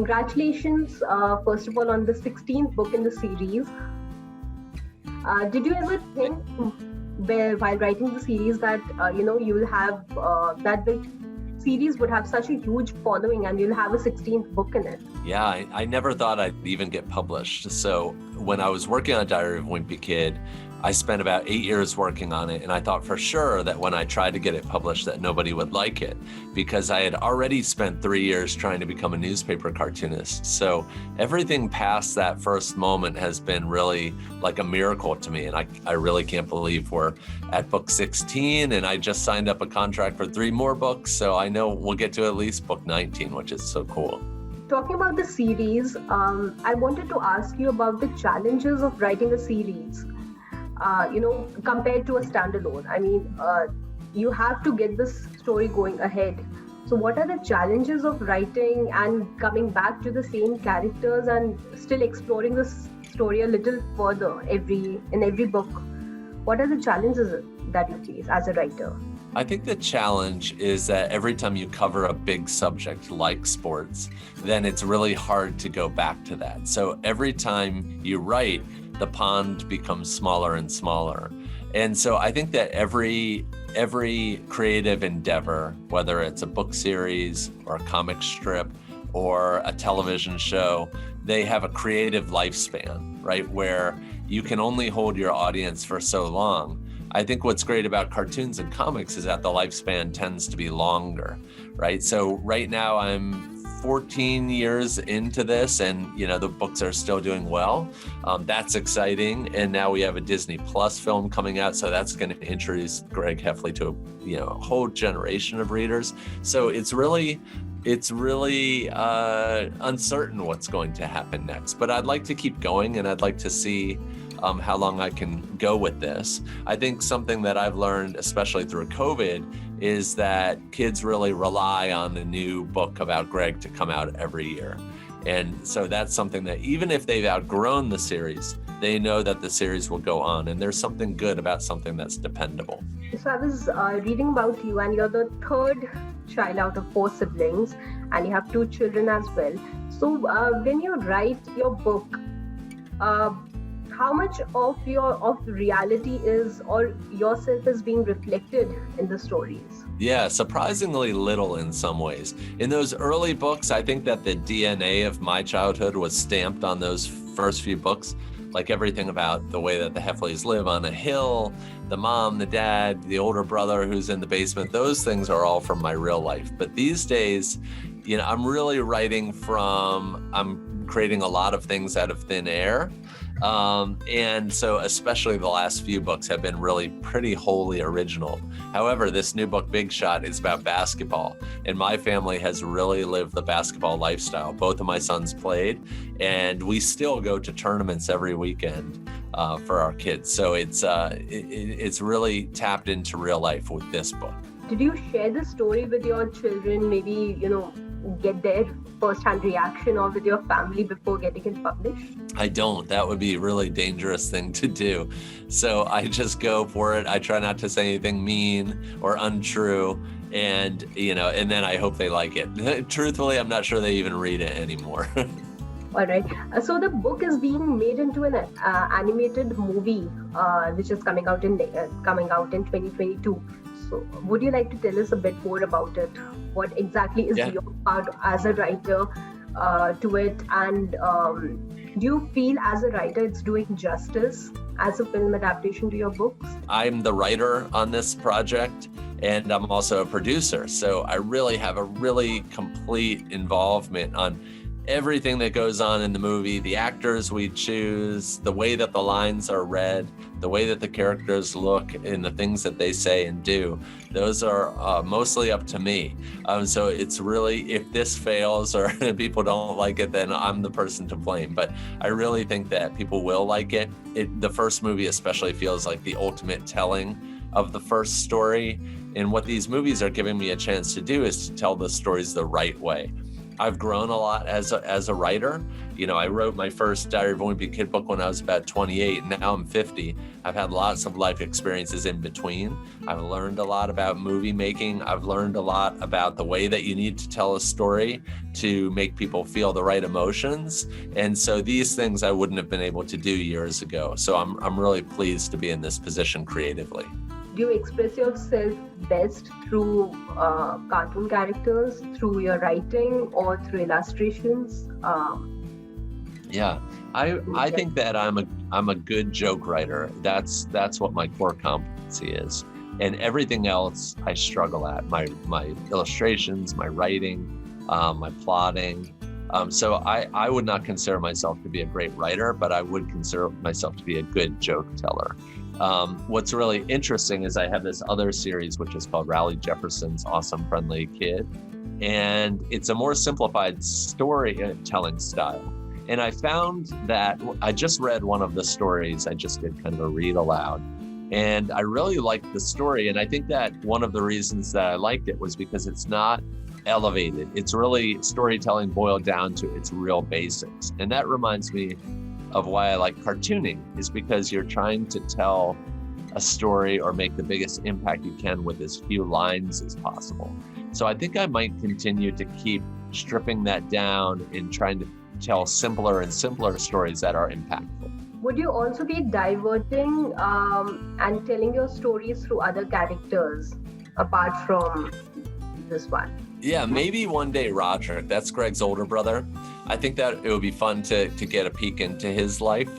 congratulations, first of all, on the 16th book in the series. Did you ever think, while writing the series, that you'll have that the series would have such a huge following and you'll have a 16th book in it? Yeah, I never thought I'd even get published. So when I was working on Diary of a Wimpy Kid, I spent about 8 years working on it, and I thought for sure that when I tried to get it published that nobody would like it, because I had already spent 3 years trying to become a newspaper cartoonist. So everything past that first moment has been really like a miracle to me, and I really can't believe we're at book 16, and I just signed up a contract for 3 more books, so I know we'll get to at least book 19, which is so cool. Talking about the series, I wanted to ask you about the challenges of writing a series. Compared to a standalone. I mean, you have to get this story going ahead. So what are the challenges of writing and coming back to the same characters and still exploring this story a little further in every book? What are the challenges that you face as a writer? I think the challenge is that every time you cover a big subject like sports, then it's really hard to go back to that. So every time you write, the pond becomes smaller and smaller. And so I think that every creative endeavor, whether it's a book series or a comic strip or a television show, they have a creative lifespan, right? Where you can only hold your audience for so long. I think what's great about cartoons and comics is that the lifespan tends to be longer, right? So right now I'm 14 years into this, and the books are still doing well. That's exciting. And now we have a Disney Plus film coming out, so that's going to introduce Greg Heffley to a whole generation of readers. So it's really uncertain what's going to happen next. But I'd like to keep going, and I'd like to see how long I can go with this. I think something that I've learned, especially through COVID, is that kids really rely on a new book about Greg to come out every year. And so that's something that even if they've outgrown the series, they know that the series will go on, and there's something good about something that's dependable. So I was reading about you, and you're the third child out of 4 siblings, and you have 2 children as well. So when you write your book, how much of reality is, or yourself is being reflected in the stories? Yeah, surprisingly little in some ways. In those early books, I think that the DNA of my childhood was stamped on those first few books, like everything about the way that the Heffleys live on a hill, the mom, the dad, the older brother who's in the basement. Those things are all from my real life. But these days, I'm really I'm creating a lot of things out of thin air. And so especially the last few books have been really pretty wholly original. However, this new book, Big Shot, is about basketball, and my family has really lived the basketball lifestyle. Both of my sons played, and we still go to tournaments every weekend for our kids. So it's really tapped into real life with this book. Did you share the story with your children, maybe, get their first-hand reaction, or with your family before getting it published? I don't. That would be a really dangerous thing to do. So I just go for it. I try not to say anything mean or untrue. And, and then I hope they like it. Truthfully, I'm not sure they even read it anymore. All right. So the book is being made into an animated movie, which is coming out in 2022. So would you like to tell us a bit more about it? What exactly is your part as a writer to it? And do you feel as a writer it's doing justice as a film adaptation to your books? I'm the writer on this project, and I'm also a producer. So I really have a really complete involvement on everything that goes on in the movie, the actors we choose, the way that the lines are read, the way that the characters look, and the things that they say and do. Those are mostly up to me. So it's really, if this fails or people don't like it, then I'm the person to blame. But I really think that people will like it. The first movie especially feels like the ultimate telling of the first story. And what these movies are giving me a chance to do is to tell the stories the right way. I've grown a lot as a writer. You know, I wrote my first Diary of a Wimpy Kid book when I was about 28, and now I'm 50. I've had lots of life experiences in between. I've learned a lot about movie making. I've learned a lot about the way that you need to tell a story to make people feel the right emotions. And so these things I wouldn't have been able to do years ago. So I'm really pleased to be in this position creatively. Do you express yourself best through cartoon characters, through your writing, or through illustrations? Yeah, I think that I'm a good joke writer. That's what my core competency is, and everything else I struggle at. My illustrations, my writing, my plotting. So I would not consider myself to be a great writer, but I would consider myself to be a good joke teller. What's really interesting is I have this other series, which is called Raleigh Jefferson's Awesome Friendly Kid. And it's a more simplified storytelling style. And I found that I just read one of the stories. I just did kind of a read aloud. And I really liked the story. And I think that one of the reasons that I liked it was because it's not elevated. It's really storytelling boiled down to its real basics. And that reminds me of why I like cartooning, is because you're trying to tell a story or make the biggest impact you can with as few lines as possible. So I think I might continue to keep stripping that down and trying to tell simpler and simpler stories that are impactful. Would you also be diverting and telling your stories through other characters apart from this one? Yeah, maybe one day Roger, that's Greg's older brother. I think that it would be fun to get a peek into his life.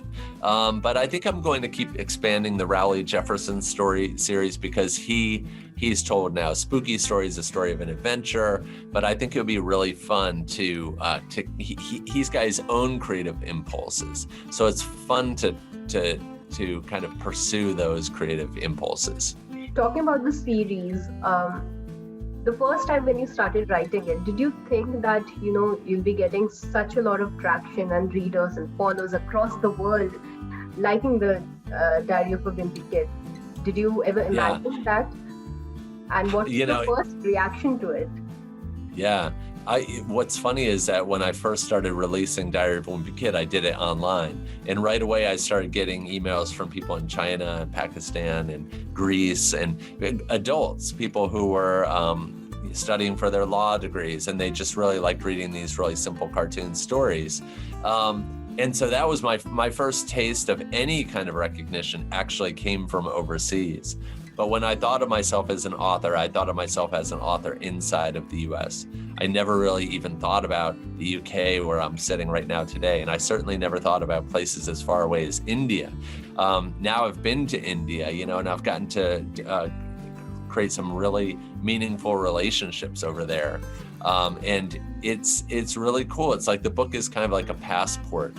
But I think I'm going to keep expanding the Raleigh Jefferson story series because he's told now spooky stories, a story of an adventure. But I think it would be really fun he's got his own creative impulses. So it's fun to kind of pursue those creative impulses. Talking about the series, the first time when you started writing it, did you think that, you'll be getting such a lot of traction and readers and followers across the world liking the Diary of a Wimpy Kid? Did you ever imagine that? And what was the first reaction to it? Yeah. What's funny is that when I first started releasing Diary of a Wimpy Kid, I did it online. And right away, I started getting emails from people in China and Pakistan and Greece and adults, people who were studying for their law degrees. And they just really liked reading these really simple cartoon stories. And so that was my first taste of any kind of recognition actually came from overseas. But when I thought of myself as an author, I thought of myself as an author inside of the US. I never really even thought about the UK where I'm sitting right now today. And I certainly never thought about places as far away as India. Now I've been to India, and I've gotten to create some really meaningful relationships over there. And it's really cool. It's like the book is kind of like a passport.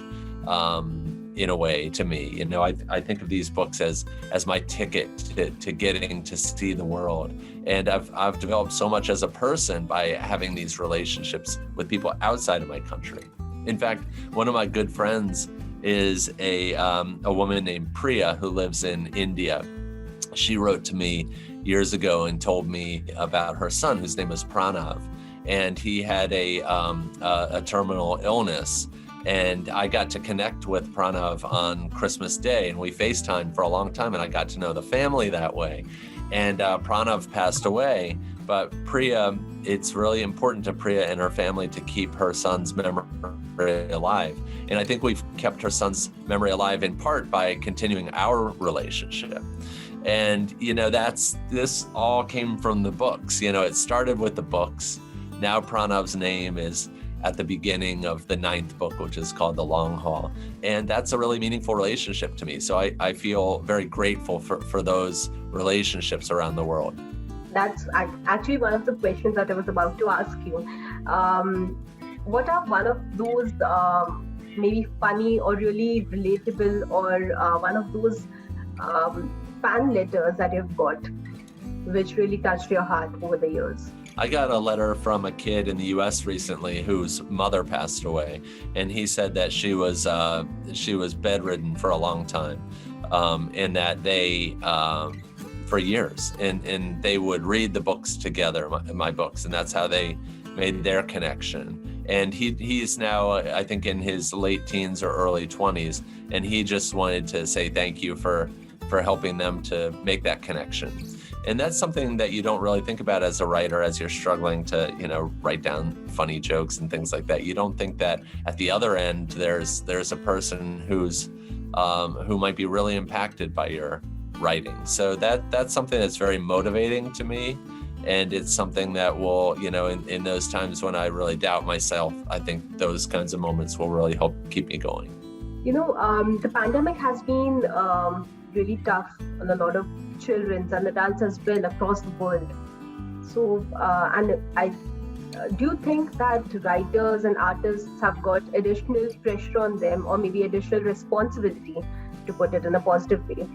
In a way, to me, I think of these books as my ticket to getting to see the world. And I've developed so much as a person by having these relationships with people outside of my country. In fact, one of my good friends is a woman named Priya who lives in India. She wrote to me years ago and told me about her son, whose name is Pranav, and he had a terminal illness. And I got to connect with Pranav on Christmas Day, and we FaceTimed for a long time, and I got to know the family that way. And Pranav passed away, but Priya, it's really important to Priya and her family to keep her son's memory alive. And I think we've kept her son's memory alive in part by continuing our relationship. And, this all came from the books. It started with the books. Now Pranav's name is at the beginning of the 9th book, which is called The Long Haul. And that's a really meaningful relationship to me. So I feel very grateful for those relationships around the world. That's actually one of the questions that I was about to ask you. What are one of those maybe funny or really relatable or one of those fan letters that you've got, which really touched your heart over the years? I got a letter from a kid in the U.S. recently whose mother passed away, and he said that she was bedridden for a long time, and that they for years, and they would read the books together, my books, and that's how they made their connection. And he's now, I think, in his late teens or early 20s, and he just wanted to say thank you for helping them to make that connection. And that's something that you don't really think about as a writer, as you're struggling to, write down funny jokes and things like that. You don't think that at the other end, there's a person who might be really impacted by your writing. So that's something that's very motivating to me. And it's something that will, in those times when I really doubt myself, I think those kinds of moments will really help keep me going. The pandemic has been really tough on a lot of children and adults as well across the world. So, do you think that writers and artists have got additional pressure on them, or maybe additional responsibility, to put it in a positive way,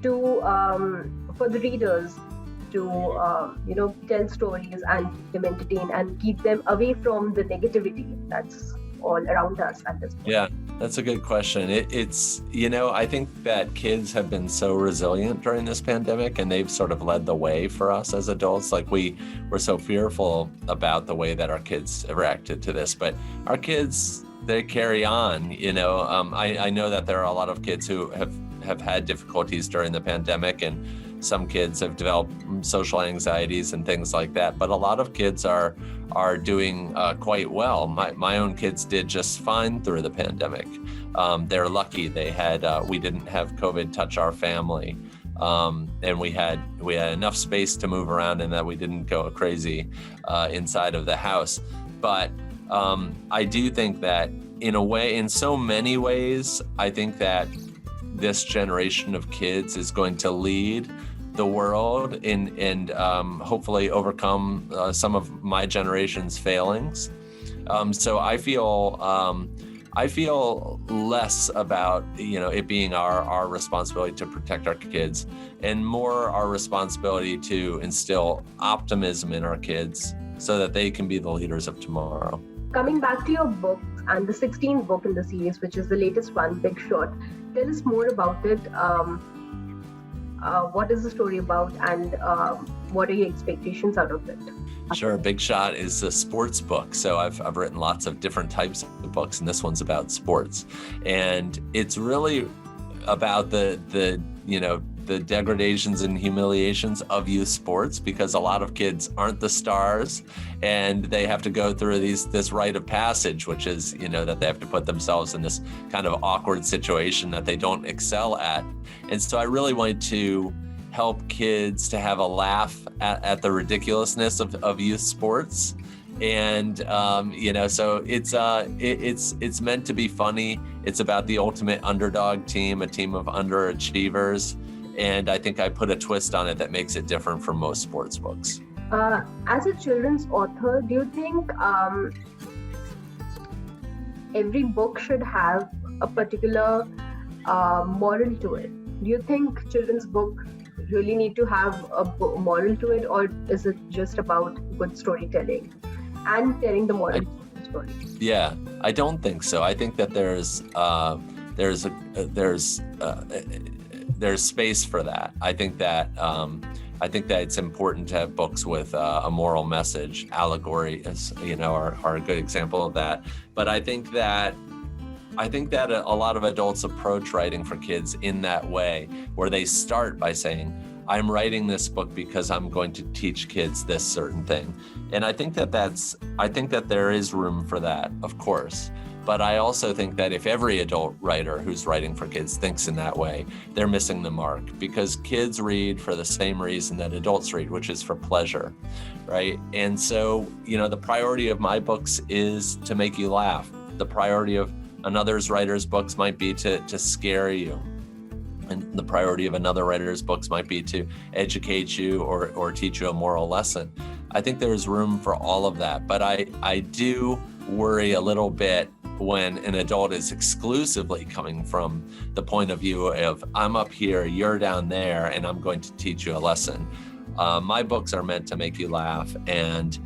for the readers to tell stories and keep them entertained and keep them away from the negativity that's all around us at this point? Yeah, that's a good question. It's I think that kids have been so resilient during this pandemic, and they've sort of led the way for us as adults. Like we were so fearful about the way that our kids reacted to this, but our kids, they carry on. I know that there are a lot of kids who have had difficulties during the pandemic, and some kids have developed social anxieties and things like that, but a lot of kids are doing quite well. My own kids did just fine through the pandemic. They're lucky. We didn't have COVID touch our family, and we had enough space to move around, and that we didn't go crazy inside of the house. But I do think that in so many ways, I think that this generation of kids is going to lead the world and hopefully overcome some of my generation's failings. So I feel less about it being our responsibility to protect our kids, and more our responsibility to instill optimism in our kids so that they can be the leaders of tomorrow. Coming back to your book and the 16th book in the series, which is the latest one, Big Shot, tell us more about it. What is the story about, and what are your expectations out of it? Sure. Big Shot is a sports book. So I've written lots of different types of books, and this one's about sports. And it's really about the degradations and humiliations of youth sports, because a lot of kids aren't the stars, and they have to go through this rite of passage, which is, that they have to put themselves in this kind of awkward situation that they don't excel at. And so I really wanted to help kids to have a laugh at the ridiculousness of youth sports. And so it's meant to be funny. It's about the ultimate underdog team, a team of underachievers. And I think I put a twist on it that makes it different from most sports books. As a children's author, do you think every book should have a particular moral to it? Do you think children's book really need to have a moral to it, or is it just about good storytelling and telling the moral story? Yeah, I don't think so. I think that there's space for that. I think that it's important to have books with a moral message. Allegory is, are a good example of that. But I think that a lot of adults approach writing for kids in that way, where they start by saying, I'm writing this book because I'm going to teach kids this certain thing. And I think that there is room for that, of course. But I also think that if every adult writer who's writing for kids thinks in that way, they're missing the mark, because kids read for the same reason that adults read, which is for pleasure, right? And so, the priority of my books is to make you laugh. The priority of another writer's books might be to scare you. And the priority of another writer's books might be to educate you or teach you a moral lesson. I think there's room for all of that. But I do worry a little bit when an adult is exclusively coming from the point of view of, I'm up here, you're down there, and I'm going to teach you a lesson. My books are meant to make you laugh, and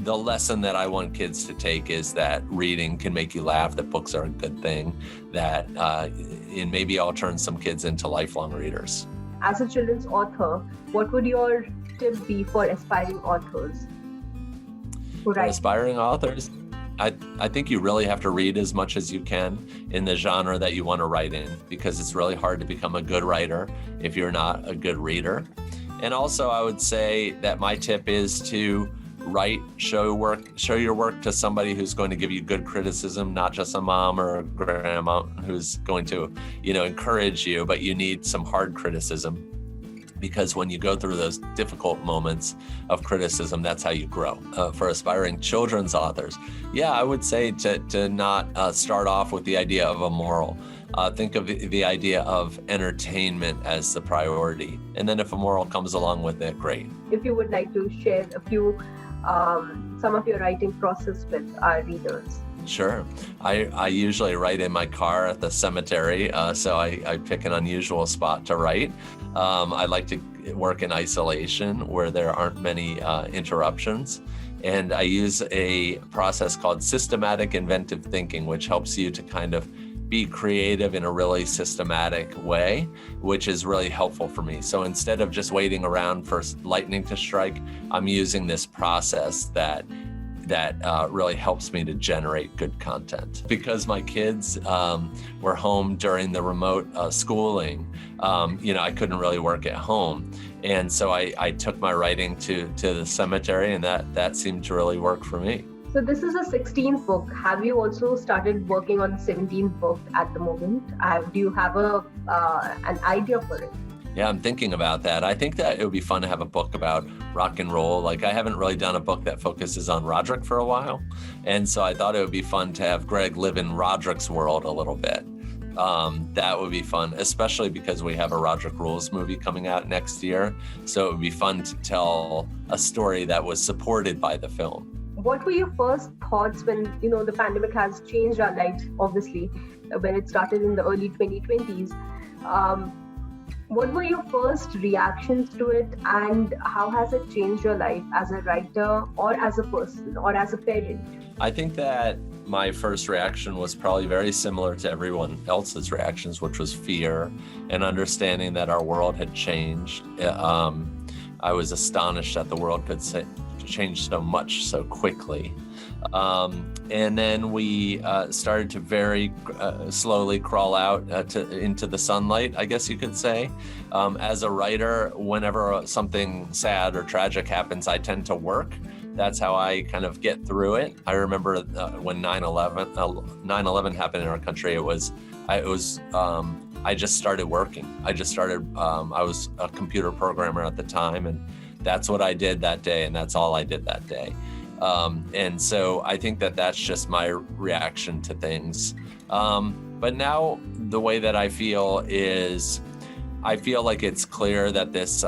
the lesson that I want kids to take is that reading can make you laugh, that books are a good thing, that and maybe I'll turn some kids into lifelong readers. As a children's author, what would your tip be for aspiring authors? For aspiring authors? I think you really have to read as much as you can in the genre that you want to write in, because it's really hard to become a good writer if you're not a good reader. And also, I would say that my tip is to show your work to somebody who's going to give you good criticism, not just a mom or a grandma who's going to, encourage you, but you need some hard criticism. Because when you go through those difficult moments of criticism, that's how you grow. For aspiring children's authors, I would say to not start off with the idea of a moral. Think of the idea of entertainment as the priority. And then if a moral comes along with it, great. If you would like to share some of your writing process with our readers. Sure. I usually write in my car at the cemetery, so I pick an unusual spot to write. I like to work in isolation where there aren't many interruptions. And I use a process called systematic inventive thinking, which helps you to kind of be creative in a really systematic way, which is really helpful for me. So instead of just waiting around for lightning to strike, I'm using this process that really helps me to generate good content. Because my kids were home during the remote schooling, I couldn't really work at home. And so I took my writing to the cemetery, and that seemed to really work for me. So this is a 16th book. Have you also started working on the 17th book at the moment? Do you have an idea for it? Yeah, I'm thinking about that. I think that it would be fun to have a book about rock and roll. Like, I haven't really done a book that focuses on Roderick for a while. And so I thought it would be fun to have Greg live in Roderick's world a little bit. That would be fun, especially because we have a Roderick Rules movie coming out next year. So it would be fun to tell a story that was supported by the film. What were your first thoughts when, the pandemic has changed our lives, obviously, when it started in the early 2020s? What were your first reactions to it, and how has it changed your life as a writer or as a person or as a parent? I think that my first reaction was probably very similar to everyone else's reactions, which was fear and understanding that our world had changed. I was astonished that the world could change so much so quickly. And then we started to very slowly crawl out into the sunlight, I guess you could say. As a writer, whenever something sad or tragic happens, I tend to work. That's how I kind of get through it. I remember when 9/11 happened in our country, I just started working. I was a computer programmer at the time, and that's what I did that day, and that's all I did that day. And so I think that that's just my reaction to things. But now the way that I feel is, I feel like it's clear that this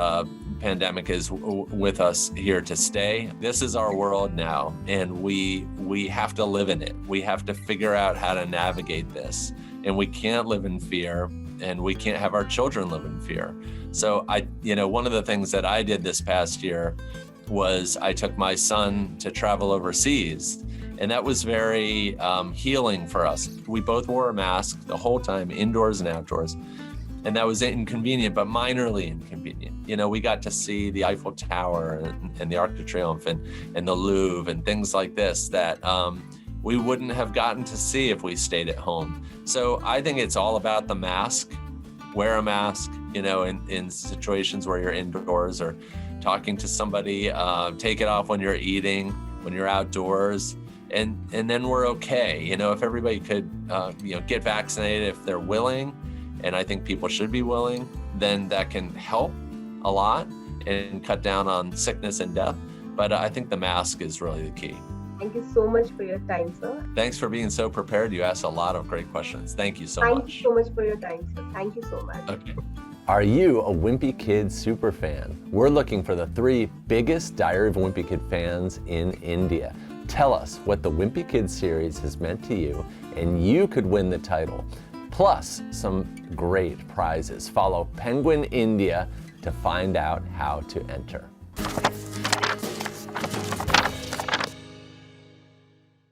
pandemic is with us here to stay. This is our world now, and we have to live in it. We have to figure out how to navigate this, and we can't live in fear, and we can't have our children live in fear. So one of the things that I did this past year was I took my son to travel overseas, and that was very healing for us. We both wore a mask the whole time, indoors and outdoors, and that was inconvenient, but minorly inconvenient. We got to see the Eiffel Tower and the Arc de Triomphe and the Louvre and things like this that we wouldn't have gotten to see if we stayed at home. So I think it's all about the mask. Wear a mask, in situations where you're indoors or talking to somebody. Take it off when you're eating, when you're outdoors, and then we're okay. If everybody could, get vaccinated if they're willing, and I think people should be willing, then that can help a lot and cut down on sickness and death. But I think the mask is really the key. Thank you so much for your time, sir. Thanks for being so prepared. You asked a lot of great questions. Thank you so much. Thank you so much for your time, sir. Thank you so much. Okay. Are you a Wimpy Kid super fan? We're looking for the 3 biggest Diary of a Wimpy Kid fans in India. Tell us what the Wimpy Kid series has meant to you, and you could win the title. Plus some great prizes. Follow Penguin India to find out how to enter.